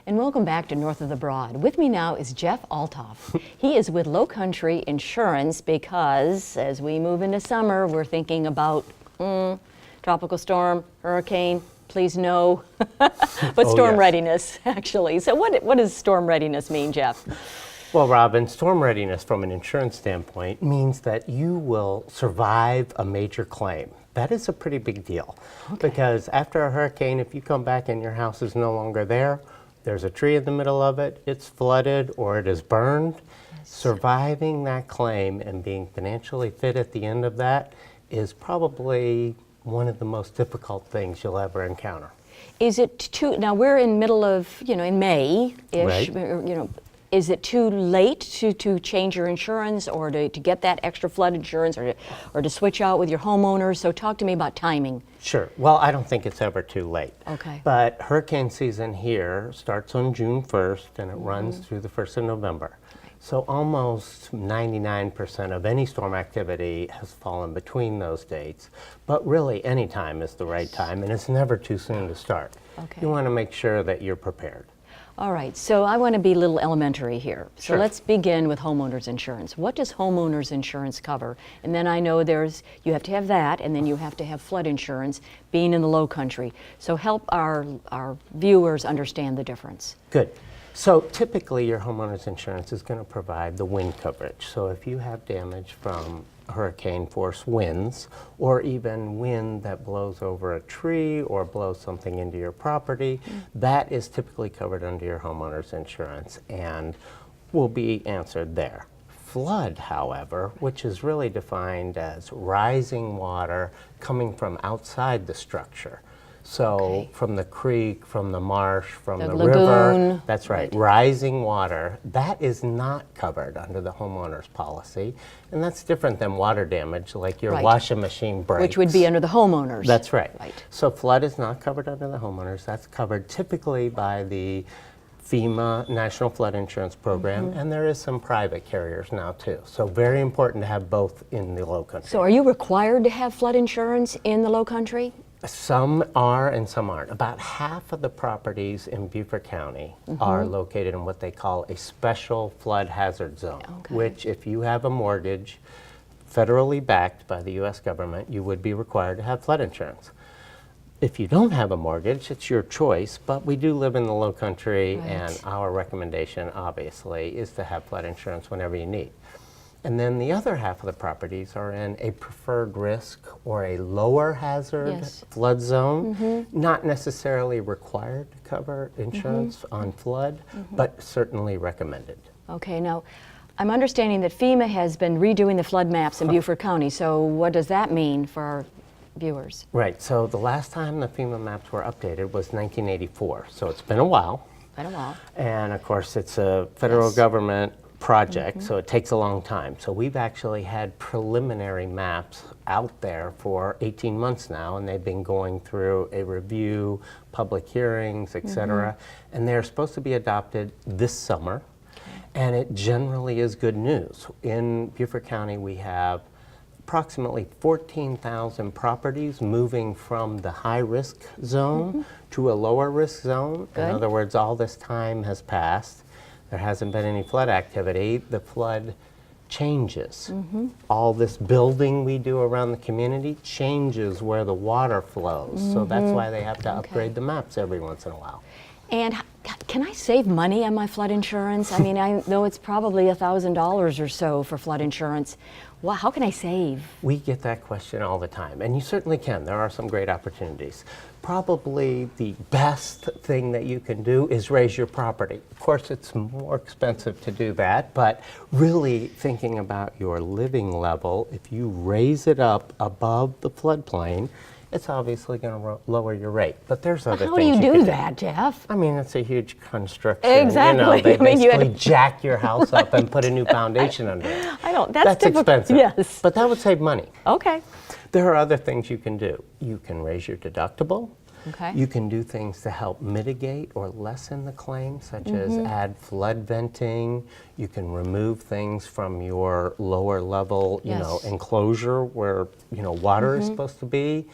And welcome back to North of the Broad. With me now is Jeff Althoff. He is with Lowcountry Insurance because as we move into summer, we're thinking about tropical storm, hurricane, please no, but storm readiness actually. So what does storm readiness mean, Jeff? Well, Robin, storm readiness from an insurance standpoint means that you will survive a major claim. That is a pretty big deal because after a hurricane, if you come back and your house is no longer there, there's a tree in the middle of it, it's flooded or it is burned, surviving that claim and being financially fit at the end of that is probably one of the most difficult things you'll ever encounter. Is it too, now we're in middle of, in May-ish, Right. Is it too late to change your insurance or to get that extra flood insurance or to switch out with your homeowners? So talk to me about timing. Sure. Well, I don't think it's ever too late. Okay. But hurricane season here starts on June 1st and it runs through the 1st of November. So almost 99% of any storm activity has fallen between those dates. But really, any time is the right time, and it's never too soon to start. Okay. You want to make sure that you're prepared. All right, so I want to be a little elementary here. So Sure. let's begin with homeowners insurance. What does homeowners insurance cover? And then I know you have to have that, and then you have to have flood insurance, being in the low country. So help our viewers understand the difference. Good. So typically your homeowner's insurance is going to provide the wind coverage. So if you have damage from hurricane force winds or even wind that blows over a tree or blows something into your property, that is typically covered under your homeowner's insurance and will be answered there. Flood, however, which is really defined as rising water coming from outside the structure. So from the creek, from the marsh, from the river, lagoon. that's right, rising water, that is not covered under the homeowner's policy. And that's different than water damage, like your washing machine breaks. Which would be under the homeowners. That's right. Right. So flood is not covered under the homeowners. That's covered typically by the FEMA National Flood Insurance Program, and there is some private carriers now too. So very important to have both in the low country. So are you required to have flood insurance in the low country? Some are and some aren't. About half of the properties in Beaufort County are located in what they call a special flood hazard zone, which if you have a mortgage federally backed by the U.S. government, you would be required to have flood insurance. If you don't have a mortgage, it's your choice, but we do live in the low country and our recommendation obviously is to have flood insurance whenever you need. And then the other half of the properties are in a preferred risk or a lower hazard flood zone, not necessarily required to cover insurance on flood, but certainly recommended. Okay, now I'm understanding that FEMA has been redoing the flood maps in Beaufort County. So what does that mean for our viewers? Right, so the last time the FEMA maps were updated was 1984, so it's been a while. Been a while. And of course it's a federal government project, so it takes a long time. So we've actually had preliminary maps out there for 18 months now, and they've been going through a review, public hearings, etc. And they're supposed to be adopted this summer, and it generally is good news. In Beaufort County, we have approximately 14,000 properties moving from the high-risk zone to a lower-risk zone. In other words, all this time has passed. There hasn't been any flood activity. The flood changes. All this building we do around the community changes where the water flows. So that's why they have to upgrade the maps every once in a while. And can I save money on my flood insurance? I mean, I know it's probably $1,000 or so for flood insurance. Well, how can I save? We get that question all the time, and you certainly can. There are some great opportunities. Probably the best thing that you can do is raise your property. Of course, it's more expensive to do that, but really thinking about your living level, if you raise it up above the floodplain, it's obviously going to lower your rate. But there's other How things do you you do can that, Jeff? I mean, it's a huge construction. Exactly. You know, they I mean, you had basically jack your house up and put a new foundation under it. I don't, That's expensive. Yes. But that would save money. Okay. There are other things you can do. You can raise your deductible. Okay. You can do things to help mitigate or lessen the claim, such as add flood venting. You can remove things from your lower level, Yes. enclosure where, water is supposed to be.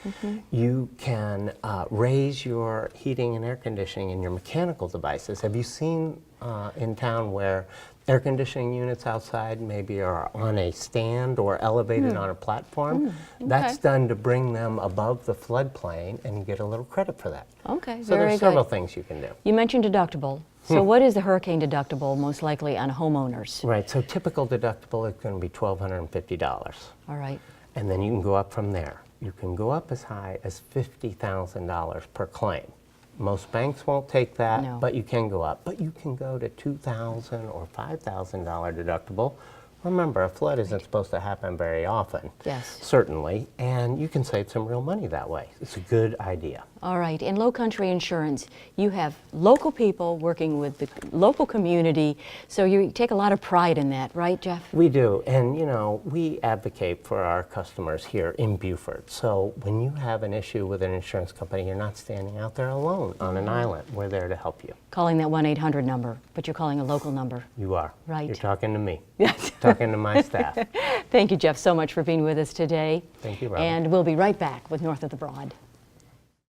You can raise your heating and air conditioning in your mechanical devices. Have you seen in town where air conditioning units outside maybe are on a stand or elevated on a platform? That's done to bring them above the floodplain, and you get a little credit for that. Okay, So very there's several good. things you can do. You mentioned deductible. So what is the hurricane deductible most likely on homeowners? Right, so typical deductible is going to be $1,250. All right. And then you can go up from there. You can go up as high as $50,000 per claim. Most banks won't take that, No. but you can go up. But you can go to $2,000 or $5,000 deductible. Remember, a flood isn't supposed to happen very often. Yes. Certainly, and you can save some real money that way. It's a good idea. All right. In Lowcountry Insurance, you have local people working with the local community, so you take a lot of pride in that, right, Jeff? We do, and we advocate for our customers here in Beaufort. So when you have an issue with an insurance company, you're not standing out there alone on an island. We're there to help you. Calling that 1-800 number, but you're calling a local number. You are. Right. You're talking to me. Yes. Talking to my staff. Thank you, Jeff, so much for being with us today. Thank you, Robin. And we'll be right back with North of the Broad.